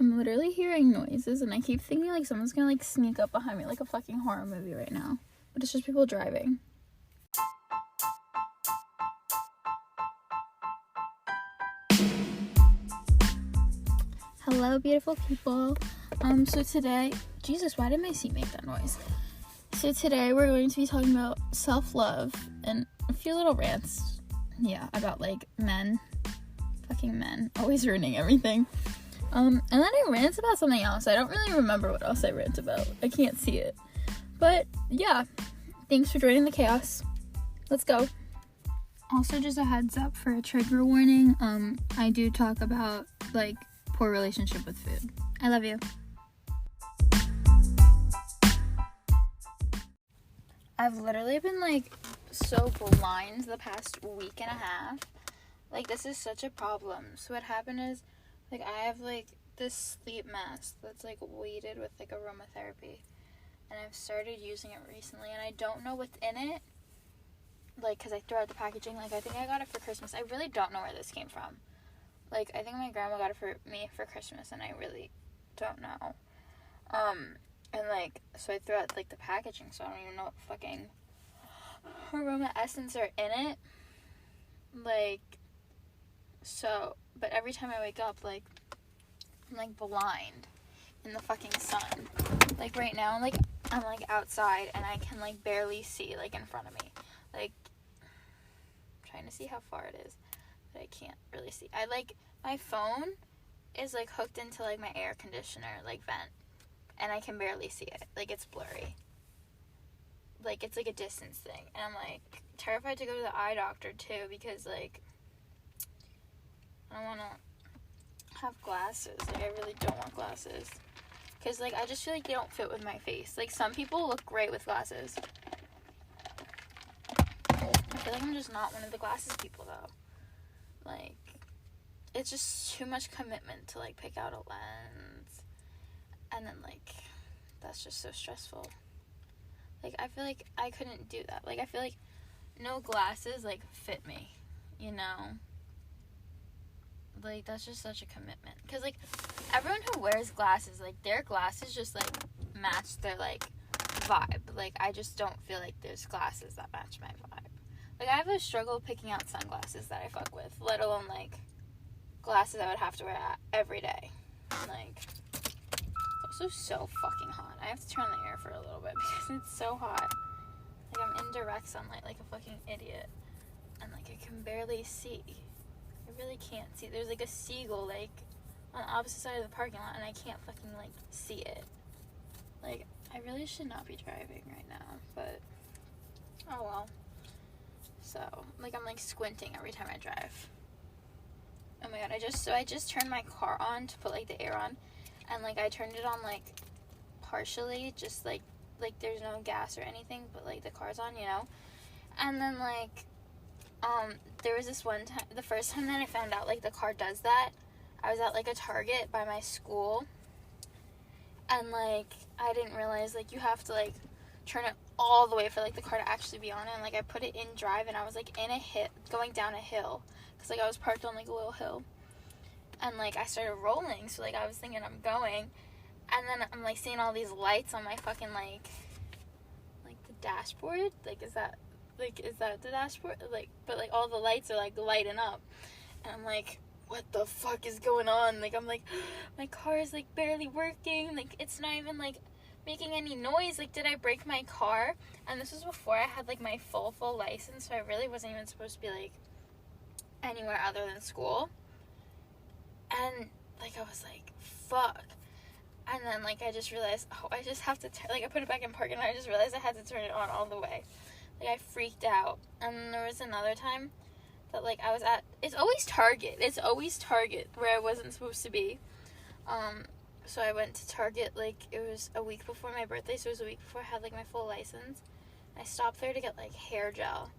I'm literally hearing noises, and I keep thinking, like, someone's gonna, like, sneak up behind me like a fucking horror movie right now. But it's just people driving. Hello, beautiful people. So today... Jesus, why did my seat make that noise? So today we're going to be talking about self-love and a few little rants. Yeah, about, like, men. Fucking men. Always ruining everything. And then I rant about something else. I don't really remember what else I rant about. I can't see it. But, yeah. Thanks for joining the chaos. Let's go. Also, just a heads up for a trigger warning. I do talk about, like, poor relationship with food. I love you. I've literally been, like, so blind the past week and a half. Like, this is such a problem. So what happened is, like, I have, like, this sleep mask that's, like, weighted with, like, aromatherapy. And I've started using it recently, and I don't know what's in it. Like, because I threw out the packaging. Like, I think I got it for Christmas. I really don't know where this came from. Like, I think my grandma got it for me for Christmas, and I really don't know. And, like, so I threw out, like, the packaging, so I don't even know what fucking aroma essence are in it. Like, so, but every time I wake up, like, I'm, like, blind in the fucking sun. Like, right now, like, I'm, like, outside, and I can, like, barely see, like, in front of me. Like, I'm trying to see how far it is, but I can't really see. My phone is, like, hooked into, like, my air conditioner, like, vent, and I can barely see it. Like, it's blurry. Like, it's, like, a distance thing, and I'm, like, terrified to go to the eye doctor, too, because, like, I don't want to have glasses. Like, I really don't want glasses. Because, like, I just feel like they don't fit with my face. Like, some people look great with glasses. I feel like I'm just not one of the glasses people, though. Like, it's just too much commitment to, like, pick out a lens. And then, like, that's just so stressful. Like, I feel like I couldn't do that. Like, I feel like no glasses, like, fit me, you know? Like, that's just such a commitment. Because, like, everyone who wears glasses, like, their glasses just, like, match their, like, vibe. Like, I just don't feel like there's glasses that match my vibe. Like, I have a struggle picking out sunglasses that I fuck with, let alone, like, glasses I would have to wear every day. Like, it's also so fucking hot. I have to turn the air for a little bit because it's so hot. Like, I'm in direct sunlight like a fucking idiot. And, like, I can barely see. I really can't see. There's, like, a seagull, like, on the opposite side of the parking lot, and I can't fucking, like, see it. Like, I really should not be driving right now, but, oh well. So, like, I'm, like, squinting every time I drive. Oh my god, I just turned my car on to put, like, the air on, and, like, I turned it on, like, partially, just, like, there's no gas or anything, but, like, the car's on, you know? And then, like, there was this one time, the first time that I found out, like, the car does that, I was at, like, a Target by my school, and, like, I didn't realize, like, you have to, like, turn it all the way for, like, the car to actually be on it, and, like, I put it in drive, and I was, like, going down a hill, because, like, I was parked on, like, a little hill, and, like, I started rolling, so, like, I was thinking I'm going, and then I'm, like, seeing all these lights on my fucking, like, the dashboard, like, is that the dashboard? Like, but, like, all the lights are, like, lighting up. And I'm like, what the fuck is going on? Like, I'm like, my car is, like, barely working. Like, it's not even, like, making any noise. Like, did I break my car? And this was before I had, like, my full license, so I really wasn't even supposed to be, like, anywhere other than school. And, like, I was like, fuck. And then, like, I just realized, I just have to, I put it back in park, and I just realized I had to turn it on all the way. Like, I freaked out. And then there was another time that, like, I was at, it's always Target where I wasn't supposed to be. So I went to Target, like, it was a week before my birthday, so it was a week before I had, like, my full license. I stopped there to get, like, hair gel.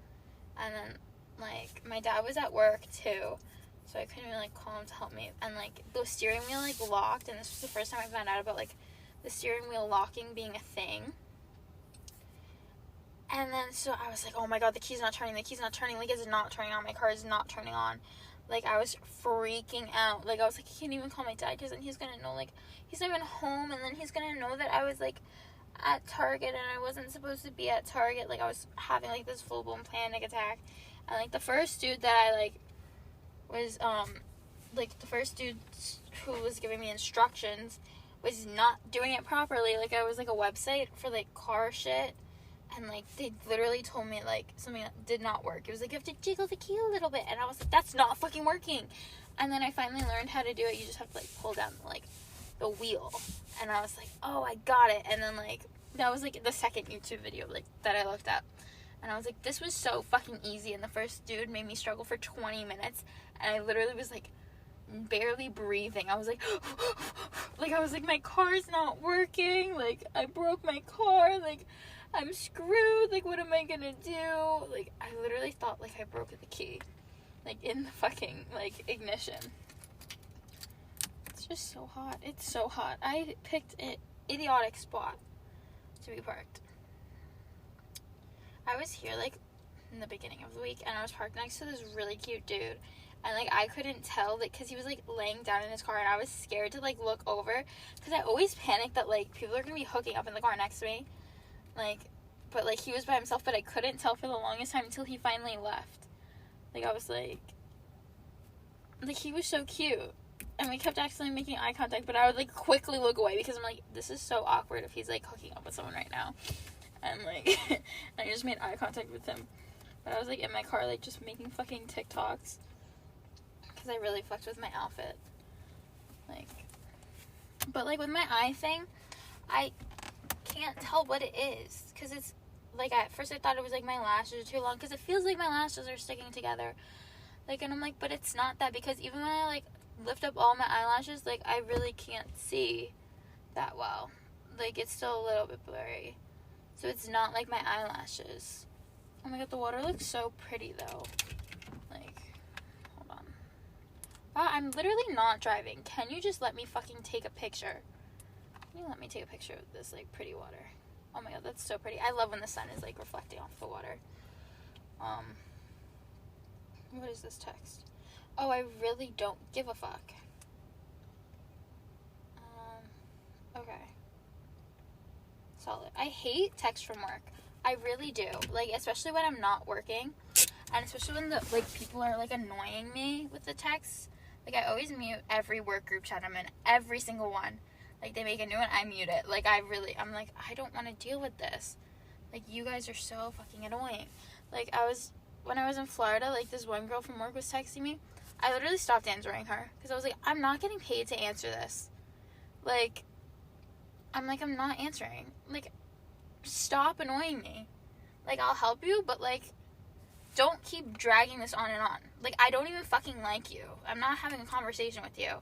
And then, like, my dad was at work, too, so I couldn't even, like, call him to help me. And, like, the steering wheel, like, locked, and this was the first time I found out about, like, the steering wheel locking being a thing. And then, so I was like, oh my god, the key's not turning, like, it's not turning on, my car is not turning on. Like, I was freaking out. Like, I was like, I can't even call my dad because then he's going to know, like, he's not even home. And then he's going to know that I was, like, at Target and I wasn't supposed to be at Target. Like, I was having, like, this full-blown panic attack. And, like, the first dude that I, like, was, like, the first dude who was giving me instructions was not doing it properly. Like, I was, like, a website for, like, car shit. And, like, they literally told me, like, something that did not work. It was like, you have to jiggle the key a little bit. And I was like, that's not fucking working. And then I finally learned how to do it. You just have to, like, pull down, like, the wheel. And I was like, oh, I got it. And then, like, that was, like, the second YouTube video, like, that I looked up. And I was like, this was so fucking easy. And the first dude made me struggle for 20 minutes. And I literally was, like, barely breathing. I was like, like, I was like, my car's not working. Like, I broke my car. Like, I'm screwed. Like, what am I gonna do? Like, I literally thought, like, I broke the key. Like, in the fucking, like, ignition. It's just so hot. It's so hot. I picked an idiotic spot to be parked. I was here, like, in the beginning of the week, and I was parked next to this really cute dude. And, like, I couldn't tell, like, because he was, like, laying down in his car, and I was scared to, like, look over. Because I always panic that, like, people are going to be hooking up in the car next to me. Like, but, like, he was by himself, but I couldn't tell for the longest time until he finally left. Like, I was like, he was so cute. And we kept actually making eye contact, but I would, like, quickly look away because I'm like, this is so awkward if he's, like, hooking up with someone right now. And, like, I just made eye contact with him. But I was, like, in my car, like, just making fucking TikToks. Because I really fucked with my outfit. Like, but, like, with my eye thing, I can't tell what it is. Because it's, like, at first I thought it was, like, my lashes are too long. Because it feels like my lashes are sticking together. Like, and I'm like, but it's not that. Because even when I, like, lift up all my eyelashes, like, I really can't see that well. Like, it's still a little bit blurry. So it's not like my eyelashes. Oh my god, the water looks so pretty, though. Like, hold on. Wow, I'm literally not driving. Can you just let me fucking take a picture? Can you let me take a picture of this, like, pretty water? Oh my god, that's so pretty. I love when the sun is, like, reflecting off the water. What is this text? Oh, I really don't give a fuck. Okay. Solid. I hate text from work. I really do. Like, especially when I'm not working. And especially when the, like, people are, like, annoying me with the texts. Like, I always mute every work group chat I'm in. Every single one. Like, they make a new one, I mute it. Like, I'm like, I don't want to deal with this. Like, you guys are so fucking annoying. Like, when I was in Florida, like, this one girl from work was texting me. I literally stopped answering her. Because I was like, I'm not getting paid to answer this. Like, I'm not answering. Like, stop annoying me. Like, I'll help you, but, like, don't keep dragging this on and on. Like, I don't even fucking like you. I'm not having a conversation with you.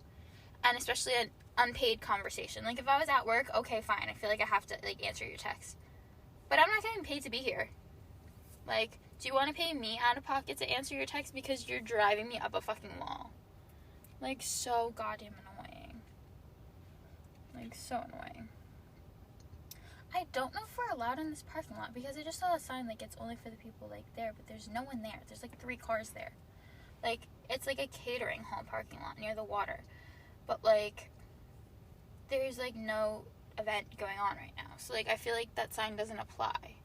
And especially an unpaid conversation. Like, if I was at work, okay, fine. I feel like I have to, like, answer your text. But I'm not getting paid to be here. Like, do you want to pay me out of pocket to answer your text because you're driving me up a fucking wall? Like, so goddamn annoying. Like, so annoying. I don't know if we're allowed in this parking lot because I just saw a sign, like, it's only for the people, like, there, but there's no one there. There's, like, 3 cars there. Like, it's, like, a catering hall parking lot near the water. But, like, there's, like, no event going on right now. So, like, I feel like that sign doesn't apply.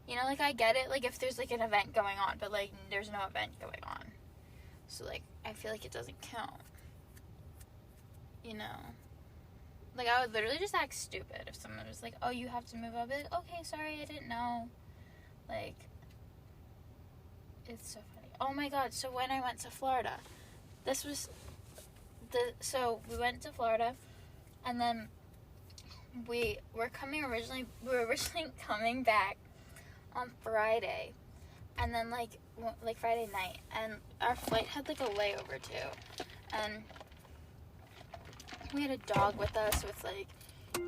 You know, like, I get it, like, if there's, like, an event going on, but, like, there's no event going on. So, like, I feel like it doesn't count. You know? Like, I would literally just act stupid if someone was like, oh, you have to move. I'd be like, okay, sorry, I didn't know. Like, it's so funny. Oh my god, so when I went to Florida, so we went to Florida, and then we were originally coming back on Friday, and then, like Friday night, and our flight had, like, a layover, too, and we had a dog with us, so it's like,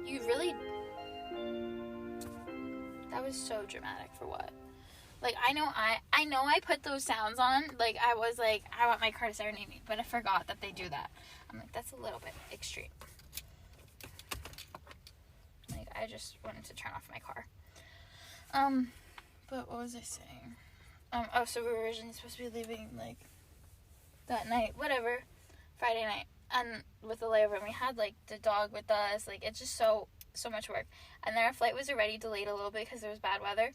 you really, that was so dramatic for what? Like, I know I put those sounds on, like, I was like, I want my car to serenade me, but I forgot that they do that. I'm like, that's a little bit extreme. Like, I just wanted to turn off my car. But what was I saying? So we were originally supposed to be leaving, like, that night, whatever, Friday night, and with the layover, and we had, like, the dog with us, like, it's just so much work, and then our flight was already delayed a little bit because there was bad weather,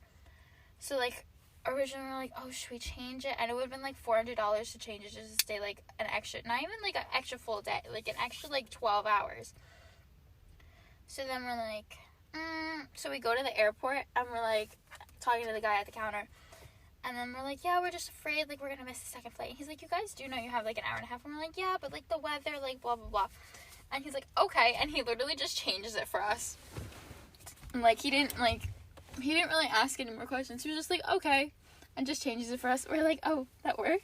so, like, originally we were like, oh, should we change it, and it would have been, like, $400 to change it just to stay, like, an extra, not even, like, an extra full day, like, an extra, like, 12 hours, so then we're like, so we go to the airport, and we're, like, talking to the guy at the counter, and then we're like, yeah, we're just afraid, like, we're gonna miss the second flight. And he's like, you guys do know you have, like, an hour and a half. And we're like, yeah, but, like, the weather, like, blah, blah, blah. And he's like, okay. And he literally just changes it for us. And, like, he didn't really ask any more questions. He was just like, okay. And just changes it for us. We're like, oh, that worked?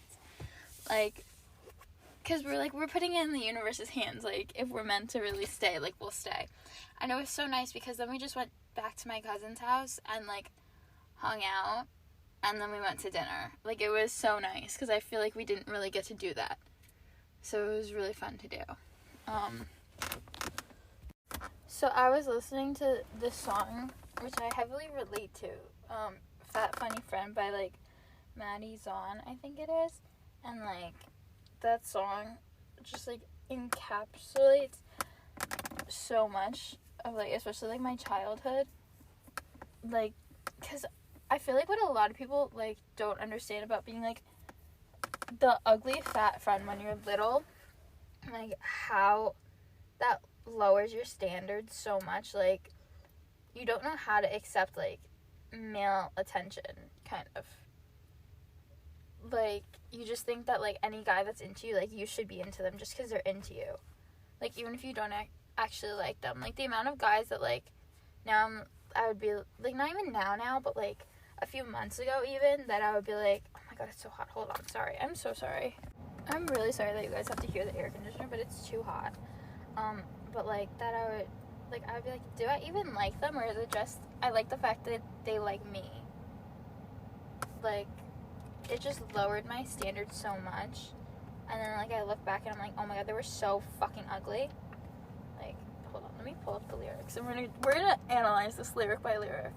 Like, because we're, like, we're putting it in the universe's hands. Like, if we're meant to really stay, like, we'll stay. And it was so nice because then we just went back to my cousin's house and, like, hung out. And then we went to dinner. Like, it was so nice because I feel like we didn't really get to do that. So it was really fun to do. So I was listening to this song, which I heavily relate to. Fat Funny Friend by, like, Maddie Zahn, I think it is. And, like, that song just, like, encapsulates so much of, like, especially, like, my childhood. Like, because I feel like what a lot of people, like, don't understand about being, like, the ugly fat friend when you're little, like, how that lowers your standards so much. Like, you don't know how to accept, like, male attention, kind of. Like, you just think that, like, any guy that's into you, like, you should be into them just because they're into you. Like, even if you don't actually like them. Like, the amount of guys that, like, now I would be, like, not even now, but, like, a few months ago even, that I would be like, oh my god, it's so hot, hold on, sorry, I'm so sorry. I'm really sorry that you guys have to hear the air conditioner, but it's too hot. But, like, that I would be like, do I even like them, or is it just, I like the fact that they like me? Like, it just lowered my standards so much, and then, like, I look back and I'm like, oh my god, they were so fucking ugly. Like, hold on, let me pull up the lyrics, and we're gonna analyze this lyric by lyric.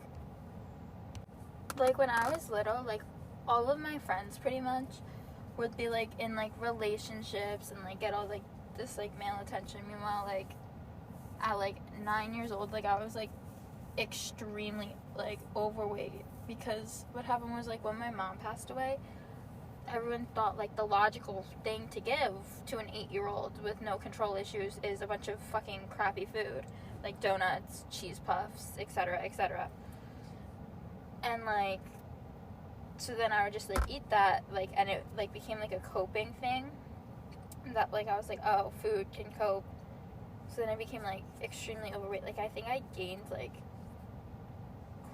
Like, when I was little, like, all of my friends pretty much would be, like, in, like, relationships and, like, get all, like, this, like, male attention. Meanwhile, like, at, like, 9 years old, like, I was, like, extremely, like, overweight. Because what happened was, like, when my mom passed away, everyone thought, like, the logical thing to give to an 8-year-old with no control issues is a bunch of fucking crappy food. Like, donuts, cheese puffs, etc., etc., and, like, so then I would just, like, eat that, like, and it, like, became, like, a coping thing, that, like, I was like, oh, food can cope, so then I became, like, extremely overweight. Like, I think I gained, like,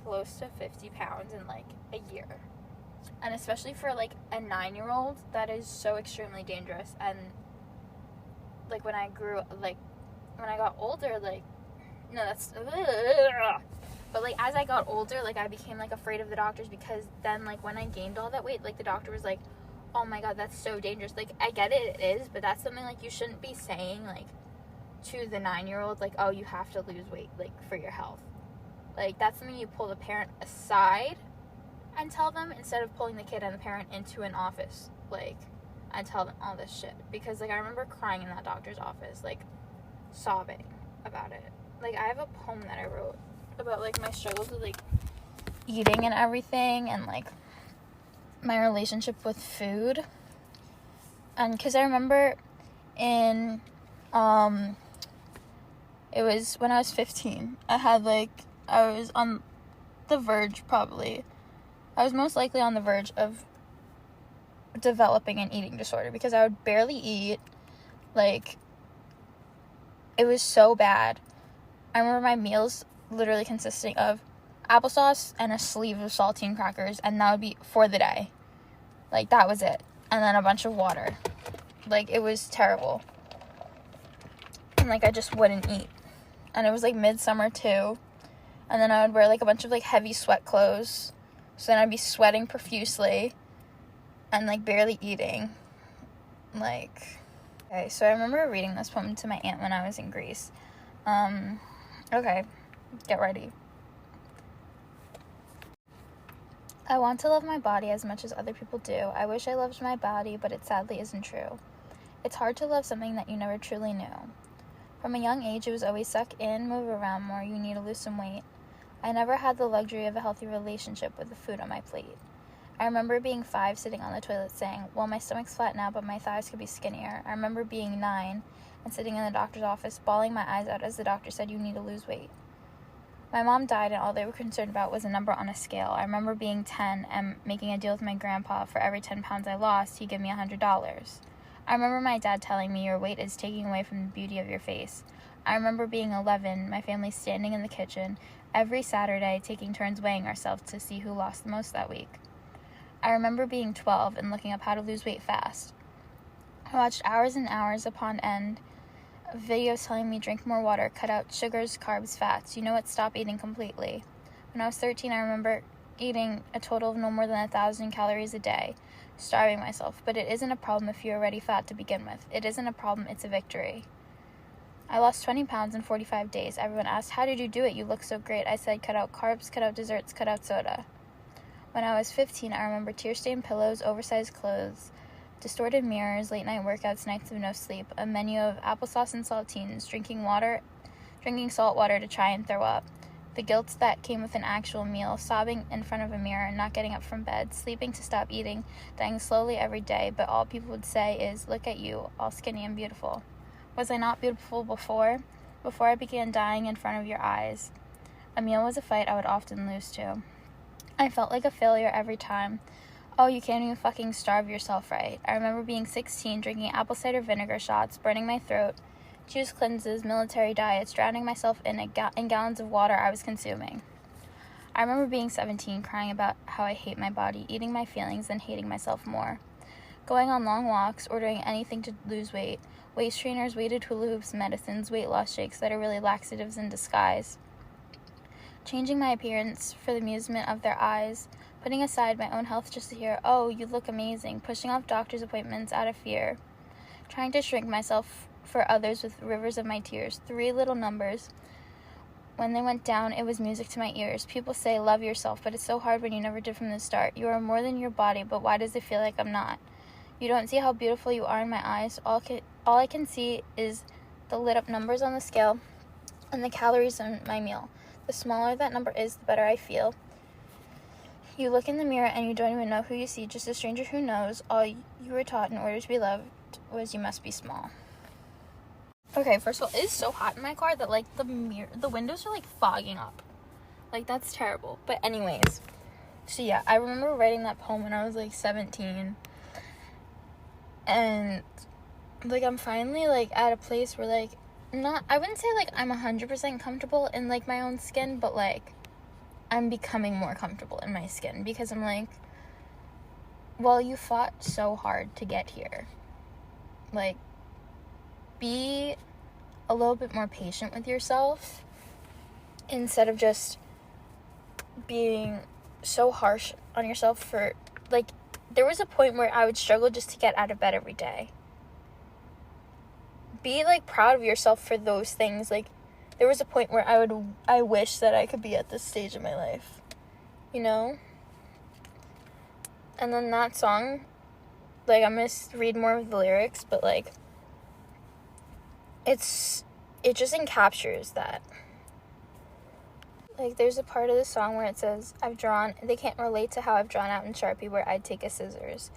close to 50 pounds in, like, a year, and especially for, like, a 9-year-old, that is so extremely dangerous. And, like, when I got older, like, no, that's, but, like, as I got older, like, I became, like, afraid of the doctors, because then, like, when I gained all that weight, like, the doctor was like, oh my god, that's so dangerous. Like, I get it is, but that's something, like, you shouldn't be saying, like, to the 9-year-old, like, oh, you have to lose weight, like, for your health. Like, that's something you pull the parent aside and tell them, instead of pulling the kid and the parent into an office, like, and tell them all this shit. Because, like, I remember crying in that doctor's office, like, sobbing about it. Like, I have a poem that I wrote about, like, my struggles with, like, eating and everything, and, like, my relationship with food. And because I remember it was when I was 15, I was on the verge, probably, I was most likely on the verge of developing an eating disorder, because I would barely eat. Like, it was so bad. I remember my meals literally consisting of applesauce and a sleeve of saltine crackers, and that would be for the day. Like, that was it. And then a bunch of water. Like, it was terrible. And, like, I just wouldn't eat. And it was, like, midsummer, too. And then I would wear, like, a bunch of, like, heavy sweat clothes. So then I'd be sweating profusely and, like, barely eating. Like, okay, so I remember reading this poem to my aunt when I was in Greece. Okay, get ready. I want to love my body as much as other people do. I wish I loved my body, but it sadly isn't true. It's hard to love something that you never truly knew. From a young age, it was always suck in, move around more, you need to lose some weight. I never had the luxury of a healthy relationship with the food on my plate. I remember being 5, sitting on the toilet saying, well, my stomach's flat now, but my thighs could be skinnier. I remember being 9 and sitting in the doctor's office, bawling my eyes out as the doctor said, you need to lose weight. My mom died and all they were concerned about was a number on a scale. I remember being 10 and making a deal with my grandpa. For every 10 pounds I lost, he'd give me $100. I remember my dad telling me your weight is taking away from the beauty of your face. I remember being 11, my family standing in the kitchen every Saturday taking turns weighing ourselves to see who lost the most that week. I remember being 12 and looking up how to lose weight fast. I watched hours and hours upon end videos telling me drink more water, cut out sugars, carbs, fats. You know what? Stop eating completely. When I was 13, I remember eating a total of no more than 1,000 calories a day, starving myself. But it isn't a problem if you're already fat to begin with. It isn't a problem, it's a victory. I lost 20 pounds in 45 days. Everyone asked, how did you do it? You look so great. I said, cut out carbs, cut out desserts, cut out soda. When I was 15, I remember tear-stained pillows, oversized clothes, distorted mirrors, late-night workouts, nights of no sleep, a menu of applesauce and saltines, drinking salt water to try and throw up, the guilt that came with an actual meal, sobbing in front of a mirror, not getting up from bed, sleeping to stop eating, dying slowly every day, but all people would say is, look at you, all skinny and beautiful. Was I not beautiful before I began dying in front of your eyes? A meal was a fight I would often lose to. I felt like a failure every time. Oh, you can't even fucking starve yourself right. I remember being 16, drinking apple cider vinegar shots, burning my throat, juice cleanses, military diets, drowning myself in gallons of water I was consuming. I remember being 17, crying about how I hate my body, eating my feelings, and hating myself more. Going on long walks, ordering anything to lose weight, waist trainers, weighted hula hoops, medicines, weight loss shakes that are really laxatives in disguise. Changing my appearance for the amusement of their eyes, putting aside my own health just to hear, oh, you look amazing, pushing off doctor's appointments out of fear, trying to shrink myself for others with rivers of my tears, 3 little numbers. When they went down, it was music to my ears. People say, love yourself, but it's so hard when you never did from the start. You are more than your body, but why does it feel like I'm not? You don't see how beautiful you are in my eyes. All I can see is the lit up numbers on the scale and the calories in my meal. The smaller that number is, the better I feel. You look in the mirror and you don't even know who you see, just a stranger who knows all you were taught in order to be loved was you must be small. Okay, first of all, it is so hot in my car that, like, the windows are, like, fogging up. Like, that's terrible. But anyways, so yeah, I remember writing that poem when I was, like, 17. And, like, I'm finally, like, at a place where, like, I wouldn't say, like, I'm 100% comfortable in, like, my own skin, but, like, I'm becoming more comfortable in my skin because I'm like, well, you fought so hard to get here. Like, be a little bit more patient with yourself instead of just being so harsh on yourself for, like, there was a point where I would struggle just to get out of bed every day. Be, like, proud of yourself for those things. Like, there was a point where I wish that I could be at this stage of my life, you know? And then that song, like, I'm gonna read more of the lyrics, but, like, it just encaptures that. Like, there's a part of the song where it says, they can't relate to how I've drawn out in Sharpie where I'd take a scissors,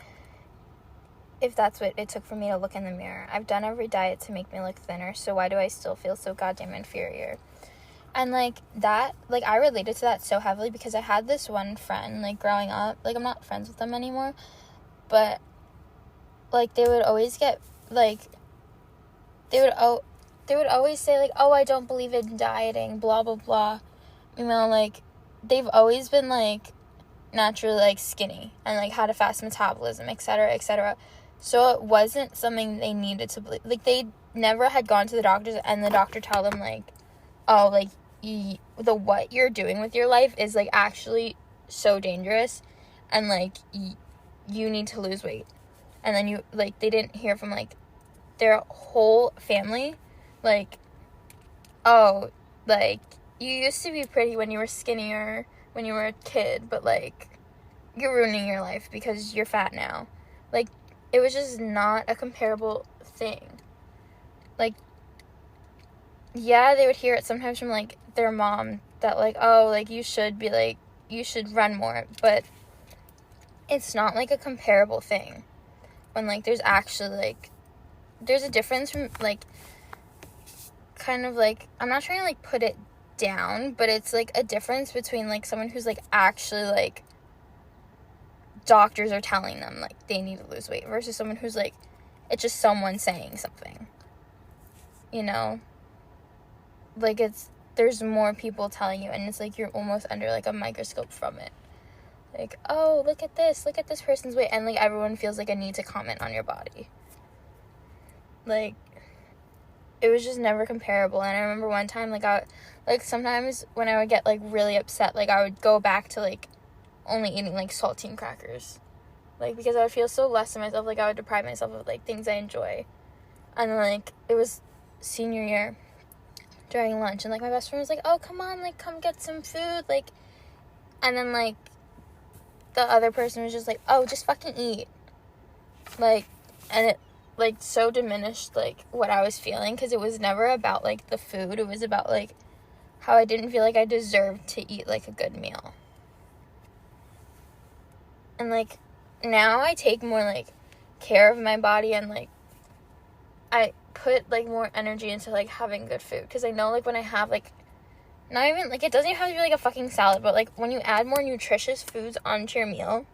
if that's what it took for me to look in the mirror. I've done every diet to make me look thinner, so why do I still feel so goddamn inferior? And, like, that, like, I related to that so heavily because I had this one friend, like, growing up, like, I'm not friends with them anymore, but, like, they would always get, like, they would always say, like, oh, I don't believe in dieting, blah, blah, blah. You know, like, they've always been, like, naturally, like, skinny and, like, had a fast metabolism, etc., etc., so it wasn't something they needed to believe. Like, they never had gone to the doctors and the doctor tell them, like, oh, like, what you're doing with your life is, like, actually so dangerous and, like, you need to lose weight. And then they didn't hear from, like, their whole family, like, oh, like, you used to be pretty when you were skinnier when you were a kid, but, like, you're ruining your life because you're fat now. Like, it was just not a comparable thing. Like, yeah, they would hear it sometimes from, like, their mom that, like, oh, like, you should be, like, you should run more, but it's not, like, a comparable thing. When, like, there's actually, like, there's a difference from, like, kind of, like, I'm not trying to, like, put it down, but it's, like, a difference between, like, someone who's, like, actually, like, doctors are telling them, like, they need to lose weight versus someone who's, like, it's just someone saying something, you know? Like, there's more people telling you, and it's, like, you're almost under, like, a microscope from it. Like, oh, look at this person's weight, and, like, everyone feels, like, a need to comment on your body. Like, it was just never comparable, and I remember one time, like, sometimes when I would get, like, really upset, like, I would go back to, like, only eating, like, saltine crackers. Like, because I would feel so less of myself, like, I would deprive myself of, like, things I enjoy. And then, like, it was senior year during lunch, and, like, my best friend was like, oh, come on, like, come get some food, like, and then, like, the other person was just like, oh, just fucking eat. Like, and it, like, so diminished, like, what I was feeling, because it was never about, like, the food, it was about, like, how I didn't feel like I deserved to eat, like, a good meal. And, like, now I take more, like, care of my body, and, like, I put, like, more energy into, like, having good food, because I know, like, when I have, like, not even, like, it doesn't even have to be, like, a fucking salad, but, like, when you add more nutritious foods onto your meal,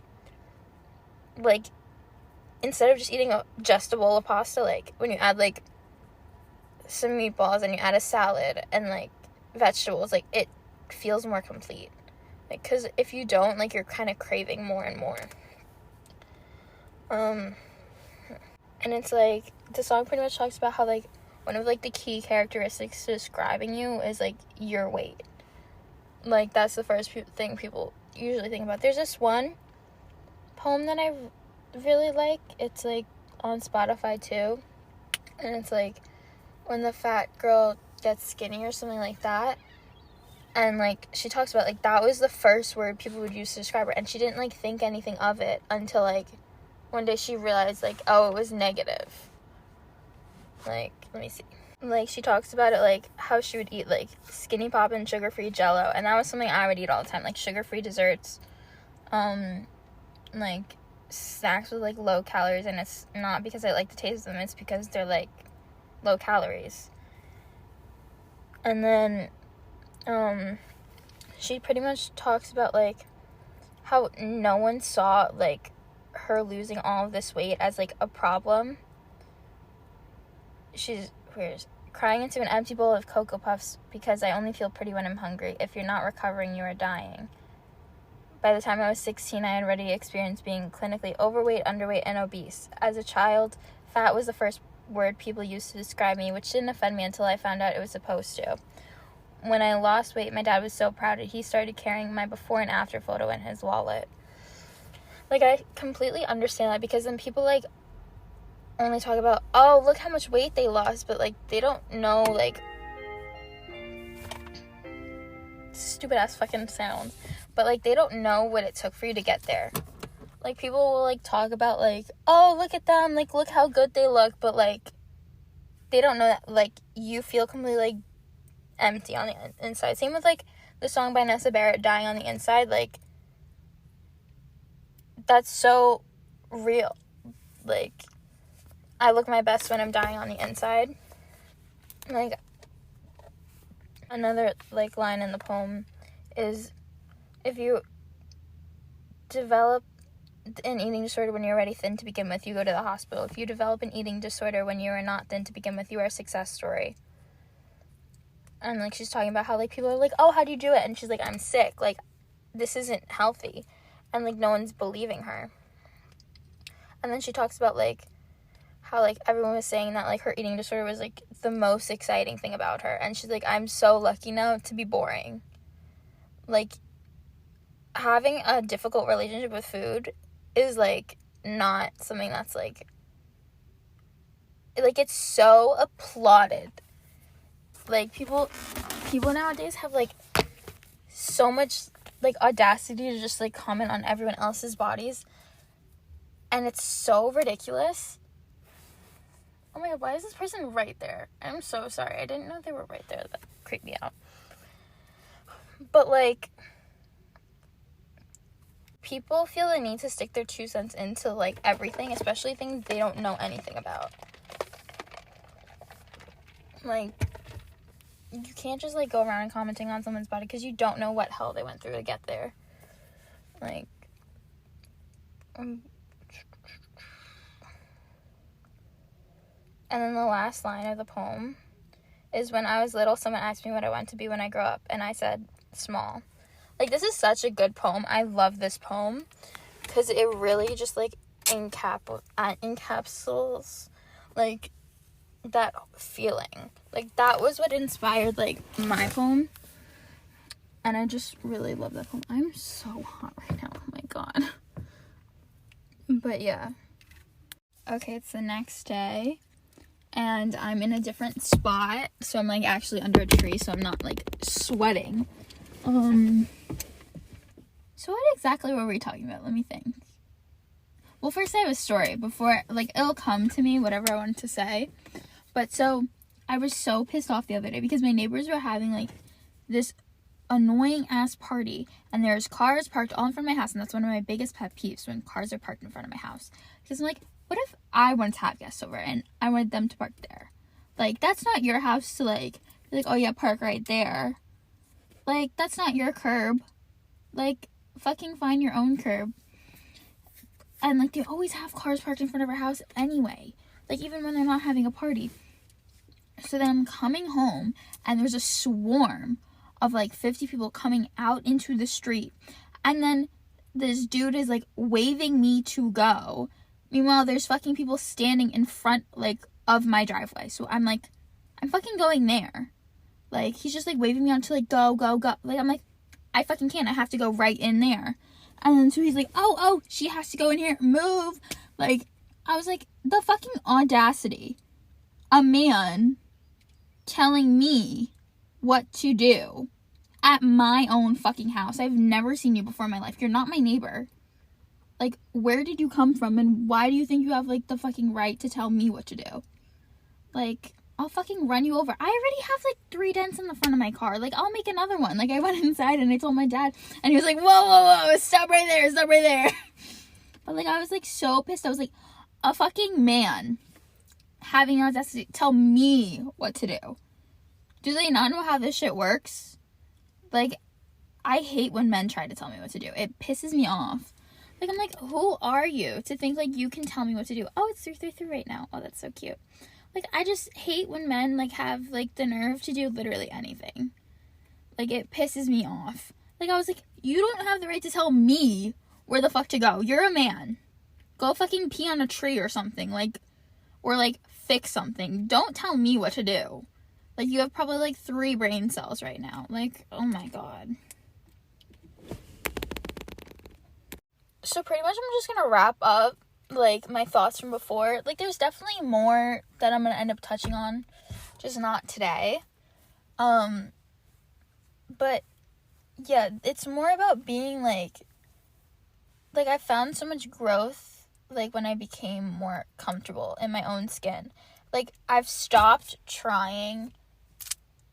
like, instead of just eating just a bowl of pasta, like, when you add, like, some meatballs, and you add a salad, and, like, vegetables, like, it feels more complete. Like, because if you don't, like, you're kind of craving more and more. And it's, like, the song pretty much talks about how, like, one of, like, the key characteristics to describing you is, like, your weight. Like, that's the first thing people usually think about. There's this one poem that I really like. It's, like, on Spotify, too. And it's, like, when the fat girl gets skinny or something like that. And, like, she talks about, like, that was the first word people would use to describe her. And she didn't, like, think anything of it until, like, one day she realized, like, oh, it was negative. Like, let me see. Like, she talks about it, like, how she would eat, like, Skinny Pop and sugar-free Jell-O. And that was something I would eat all the time. Like, sugar-free desserts. Like, snacks with, like, low calories. And it's not because I like the taste of them. It's because they're, like, low calories. And then, she pretty much talks about, like, how no one saw, like, her losing all of this weight as, like, a problem. She's crying into an empty bowl of Cocoa Puffs because I only feel pretty when I'm hungry. If you're not recovering, you are dying. By the time I was 16, I had already experienced being clinically overweight, underweight, and obese. As a child, fat was the first word people used to describe me, which didn't offend me until I found out it was supposed to. When I lost weight, my dad was so proud that he started carrying my before and after photo in his wallet. Like, I completely understand that, because then people, like, only talk about, oh, look how much weight they lost, but, like, they don't know, like, stupid-ass fucking sounds, but, like, they don't know what it took for you to get there. Like, people will, like, talk about, like, oh, look at them, like, look how good they look, but, like, they don't know that, like, you feel completely, like, empty on the inside. Same with, like, the song by Nessa Barrett, Dying on the Inside. Like, that's so real. Like, I look my best when I'm dying on the inside. Like, another, like, line in the poem is, if you develop an eating disorder when you're already thin to begin with, you go to the hospital. If you develop an eating disorder when you are not thin to begin with, you are a success story. And, like, she's talking about how, like, people are like, oh, how do you do it? And she's like, I'm sick. Like, this isn't healthy. And, like, no one's believing her. And then she talks about, like, how, like, everyone was saying that, like, her eating disorder was, like, the most exciting thing about her. And she's like, I'm so lucky now to be boring. Like, having a difficult relationship with food is, like, not something that's, like, it's so applauded. Like, people nowadays have, like, so much, like, audacity to just, like, comment on everyone else's bodies. And it's so ridiculous. Oh my god, why is this person right there? I'm so sorry. I didn't know they were right there. That creeped me out. But, like, people feel the need to stick their 2 cents into, like, everything, especially things they don't know anything about. Like, you can't just, like, go around and commenting on someone's body because you don't know what hell they went through to get there. Like, and then the last line of the poem is, when I was little, someone asked me what I want to be when I grow up, and I said, small. Like, this is such a good poem. I love this poem because it really just, like, encapsulates, like, that feeling. Like, that was what inspired, like, my poem. And I just really love that poem. I'm so hot right now. Oh, my God. But, yeah. Okay, it's the next day. And I'm in a different spot. So I'm, like, actually under a tree. So I'm not, like, sweating. So what exactly were we talking about? Let me think. Well, first I have a story before, like, it'll come to me, whatever I wanted to say. But so, I was so pissed off the other day because my neighbors were having, like, this annoying ass party, and there's cars parked all in front of my house, and that's one of my biggest pet peeves, when cars are parked in front of my house. Because I'm like, what if I wanted to have guests over and I wanted them to park there? Like, that's not your house to, like, be like, oh yeah, park right there. Like, that's not your curb. Like, fucking find your own curb. And, like, they always have cars parked in front of our house anyway. Like, even when they're not having a party. So then I'm coming home, and there's a swarm of, like, 50 people coming out into the street. And then this dude is, like, waving me to go. Meanwhile, there's fucking people standing in front, like, of my driveway. So I'm like, I'm fucking going there. Like, he's just, like, waving me on to, like, go, go, go. Like, I'm like, I fucking can't. I have to go right in there. And then so he's like, oh, she has to go in here. Move. Like, I was like, the fucking audacity. A man telling me what to do at my own fucking house. I've never seen you before in my life. You're not my neighbor. Like, where did you come from? And why do you think you have, like, the fucking right to tell me what to do? Like, I'll fucking run you over. I already have, like, 3 dents in the front of my car. Like, I'll make another one. Like, I went inside and I told my dad, and he was like, whoa, stop right there. But, like, I was, like, so pissed. I was like, a fucking man having the audacity to tell me what to do. Do they not know how this shit works? Like, I hate when men try to tell me what to do. It pisses me off. Like, I'm like, who are you to think, like, you can tell me what to do? Oh, it's 3:33 right now. Oh, that's so cute. Like, I just hate when men, like, have, like, the nerve to do literally anything. Like, it pisses me off. Like, I was like, you don't have the right to tell me where the fuck to go. You're a man. Go fucking pee on a tree or something. Like, or, like, fix something. Don't tell me what to do. Like, you have probably, like, 3 brain cells right now. Like, oh my god. So, pretty much I'm just gonna wrap up, like, my thoughts from before. Like, there's definitely more that I'm gonna end up touching on, just not today. But, yeah, it's more about being, like, I found so much growth, like, when I became more comfortable in my own skin. Like, I've stopped trying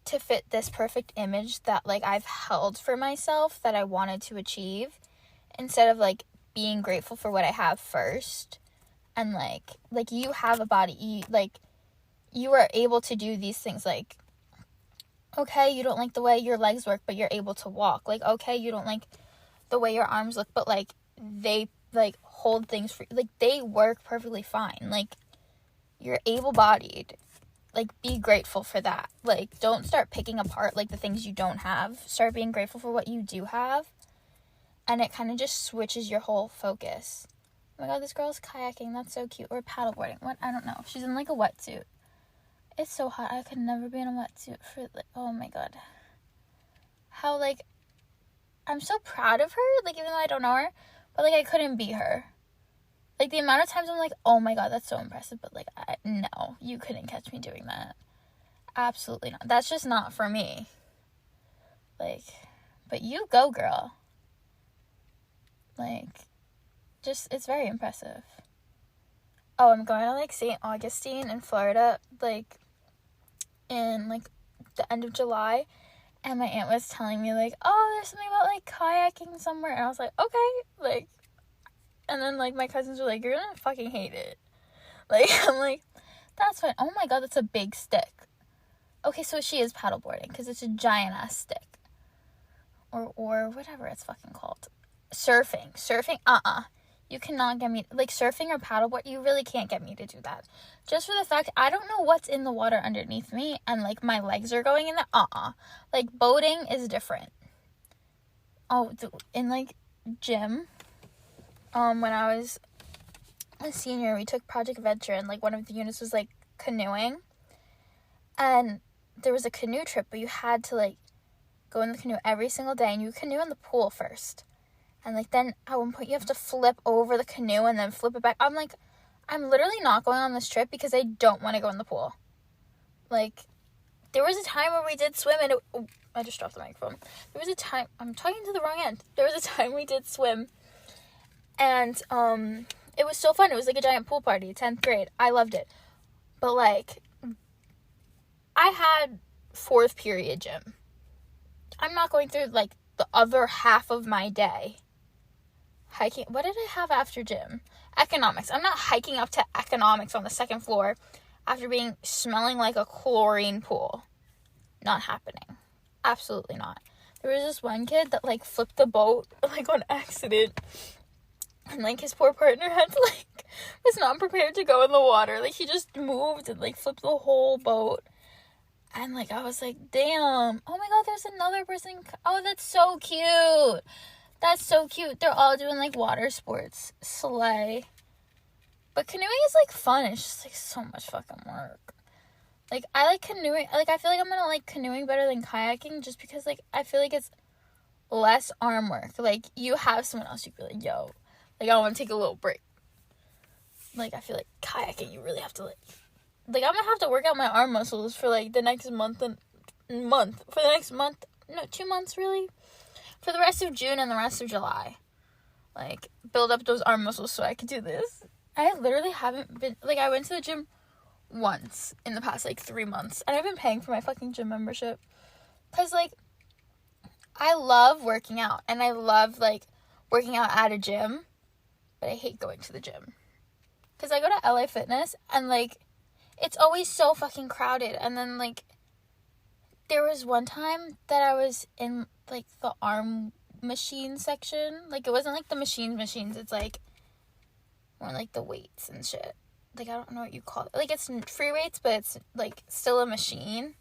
to fit this perfect image that, like, I've held for myself that I wanted to achieve, instead of, like, being grateful for what I have first. And, like, you have a body, you are able to do these things. Like, okay, you don't like the way your legs work, but you're able to walk. Like, okay, you don't like the way your arms look, but, like, they, like, hold things for, like, they work perfectly fine. Like, you're able-bodied. Like, be grateful for that. Like, don't start picking apart, like, the things you don't have. Start being grateful for what you do have. And it kind of just switches your whole focus. Oh my god, this girl's kayaking. That's so cute. Or paddleboarding. What? I don't know. She's in, like, a wetsuit. It's so hot. I could never be in a wetsuit for, like, oh my god. How, like, I'm so proud of her. Like, even though I don't know her. But, like, I couldn't be her. Like, the amount of times I'm like, oh my god, that's so impressive. But, like, no, you couldn't catch me doing that. Absolutely not. That's just not for me. Like, but you go, girl. Like, just, it's very impressive. Oh, I'm going to, like, St. Augustine in Florida, like, in, like, the end of July. And my aunt was telling me, like, oh, there's something about, like, kayaking somewhere. And I was like, okay. Like, and then, like, my cousins were like, you're gonna fucking hate it. Like, I'm like, that's fine. Oh my god, that's a big stick. Okay, so she is paddleboarding, because it's a giant-ass stick. Or whatever it's fucking called. Surfing. You cannot get me, like, surfing or paddleboard, you really can't get me to do that. Just for the fact, I don't know what's in the water underneath me, and, like, my legs are going in there. Like, boating is different. Oh, in, like, gym, when I was a senior, we took Project Adventure, and, like, one of the units was, like, canoeing, and there was a canoe trip, but you had to, like, go in the canoe every single day, and you canoe in the pool first. And, like, then at one point you have to flip over the canoe and then flip it back. I'm like, I'm literally not going on this trip because I don't want to go in the pool. Like, there was a time where we did swim and I just dropped the microphone. There was a time, I'm talking to the wrong end. There was a time we did swim. And, it was so fun. It was like a giant pool party, 10th grade. I loved it. But, like, I had 4th period gym. I'm not going through, like, the other half of my day hiking. What did I have after gym? Economics. I'm not hiking up to economics on the 2nd floor after smelling like a chlorine pool. Not happening. Absolutely not. There was this one kid that, like, flipped the boat, like, on accident. And, like, his poor partner had to, like, was not prepared to go in the water. Like, he just moved and, like, flipped the whole boat. And, like, I was like, damn. Oh, my God, there's another person. Oh, that's so cute. That's so cute. They're all doing, like, water sports. Slay. But canoeing is, like, fun. It's just, like, so much fucking work. Like, I like canoeing. Like, I feel like I'm gonna like canoeing better than kayaking just because, like, I feel like it's less arm work. Like, you have someone else, you can be like, yo, like, I want to take a little break. Like, I feel like kayaking, you really have to, like, I'm gonna have to work out my arm muscles for, like, the next month. For the next month. No, 2 months, really. For the rest of June and the rest of July. Like, build up those arm muscles so I could do this. I literally haven't been, like, I went to the gym once in the past, like, 3 months. And I've been paying for my fucking gym membership. Because, like, I love working out. And I love, like, working out at a gym. But I hate going to the gym. Because I go to LA Fitness and, like, it's always so fucking crowded. And then, like, there was one time that I was in, like, the arm machine section. Like, it wasn't, like, the machines. It's, like, more like the weights and shit. Like, I don't know what you call it. Like, it's free weights, but it's, like, still a machine.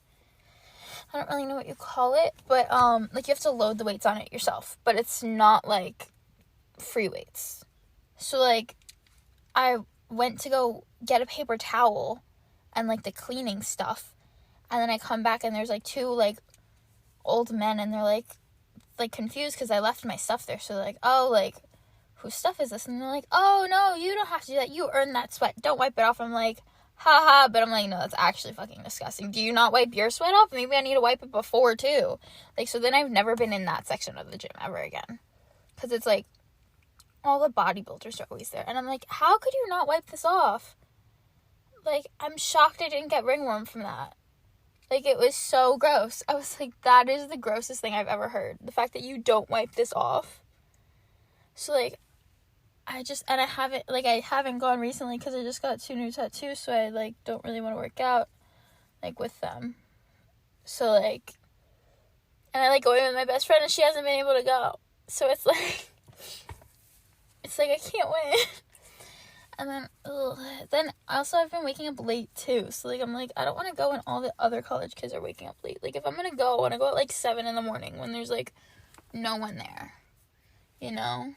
I don't really know what you call it. But, like, you have to load the weights on it yourself. But it's not, like, free weights. So, like, I went to go get a paper towel and, like, the cleaning stuff. And then I come back and there's, like, 2, like, old men. And they're, like, confused because I left my stuff there. So, like, oh, like, whose stuff is this? And they're like, oh, no, you don't have to do that. You earned that sweat. Don't wipe it off. I'm like, haha. But I'm like, no, that's actually fucking disgusting. Do you not wipe your sweat off? Maybe I need to wipe it before, too. Like, so then I've never been in that section of the gym ever again. Because it's, like, all the bodybuilders are always there. And I'm like, how could you not wipe this off? Like, I'm shocked I didn't get ringworm from that. Like, it was so gross. I was like, that is the grossest thing I've ever heard. The fact that you don't wipe this off. So, like, I haven't gone recently because I just got 2 new tattoos, so I, like, don't really want to work out, like, with them. So, like, and I like going with my best friend, and she hasn't been able to go. So, it's like, I can't win. And then also I've been waking up late too. So, like, I'm like, I don't want to go when all the other college kids are waking up late. Like, if I'm going to go, I want to go at, like, 7 in the morning when there's, like, no one there. You know?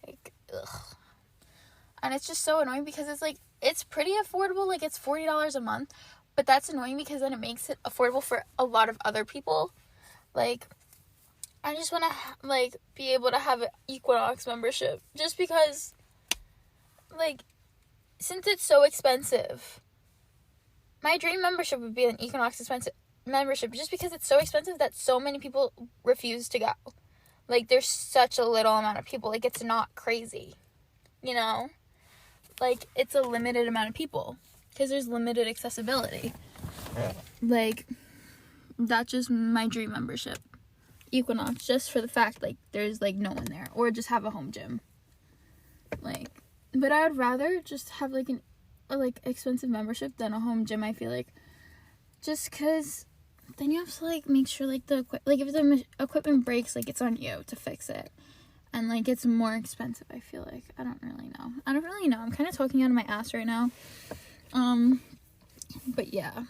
Like, ugh. And it's just so annoying because it's, like, it's pretty affordable. Like, it's $40 a month. But that's annoying because then it makes it affordable for a lot of other people. Like, I just want to, like, be able to have an Equinox membership. Just because, like, since it's so expensive, my dream membership would be an Equinox expensive membership just because it's so expensive that so many people refuse to go. Like, there's such a little amount of people. Like, it's not crazy, you know? Like, it's a limited amount of people because there's limited accessibility. Like, that's just my dream membership. Equinox, just for the fact, like, there's, like, no one there. Or just have a home gym. Like, but I would rather just have, like, a expensive membership than a home gym, I feel like. Just because then you have to, like, make sure, like, if the equipment breaks, like, it's on you to fix it. And, like, it's more expensive, I feel like. I don't really know. I'm kind of talking out of my ass right now. But yeah.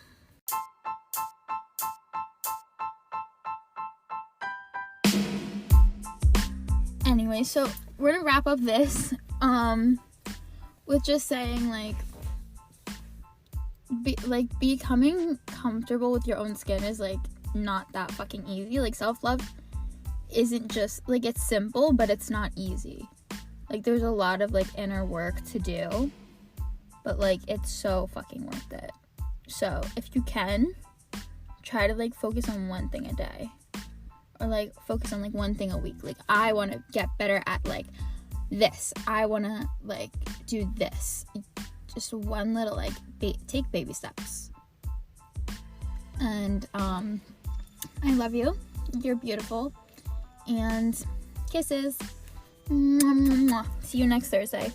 Anyway, so we're gonna wrap up this, with just saying, becoming comfortable with your own skin is, like, not that fucking easy. Like, self-love isn't just, like, it's simple, but it's not easy. Like, there's a lot of, like, inner work to do, but, like, it's so fucking worth it. So, if you can, try to, like, focus on one thing a day, or, like, focus on, like, one thing a week. Like, I want to get better at, like, this. I want to, like, do this. Just one little, like, take baby steps. And, I love you. You're beautiful. And kisses. Mwah, mwah, mwah. See you next Thursday.